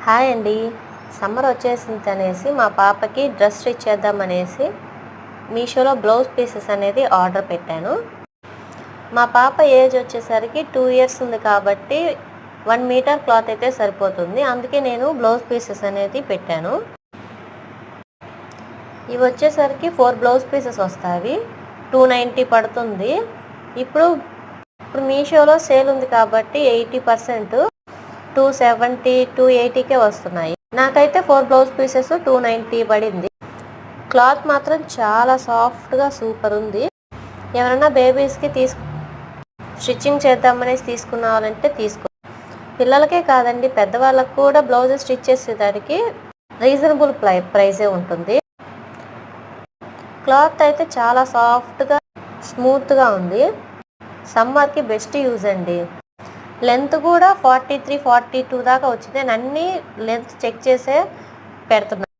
Hi అండి. Summer వచ్చేసింది అనేసి మా పాపకి డ్రెస్ స్టిచ్ చేద్దామనేసి మీషోలో బ్లౌజ్ పీసెస్ అనేది ఆర్డర్ పెట్టాను. మా పాప ఏజ్ వచ్చేసరికి 2 ఇయర్స్ ఉంది కాబట్టి 1 మీటర్ క్లాత్ అయితే సరిపోతుంది. అందుకే నేను బ్లౌజ్ పీసెస్ అనేది పెట్టాను. ఇవి వచ్చేసరికి 4 బ్లౌజ్ పీసెస్ వస్తాయి. 290 పడుతుంది. ఇప్పుడు మీషోలో సేల్ ఉంది కాబట్టి 80% 270 280కే వస్తున్నాయి. నాకైతే 4 బ్లౌజ్ పీసెస్ 290 పడింది. క్లాత్ మాత్రం చాలా సాఫ్ట్గా సూపర్ ఉంది. ఎవరైనా బేబీస్కి స్టిచ్చింగ్ చేద్దామనేసి తీసుకున్నారంటే తీసుకో. పిల్లలకే కాదండి, పెద్దవాళ్ళకు కూడా బ్లౌజెస్ స్టిచ్ చేసేదానికి రీజనబుల్ ప్రైజే ఉంటుంది. క్లాత్ అయితే చాలా సాఫ్ట్గా స్మూత్గా ఉంది. సమ్మర్కి బెస్ట్ యూజ్ అండి. లెంత్ కూడా 43 42 దాకా వచ్చింది. నేను అన్నీ లెంత్ చెక్ చేసే పెడుతున్నాను.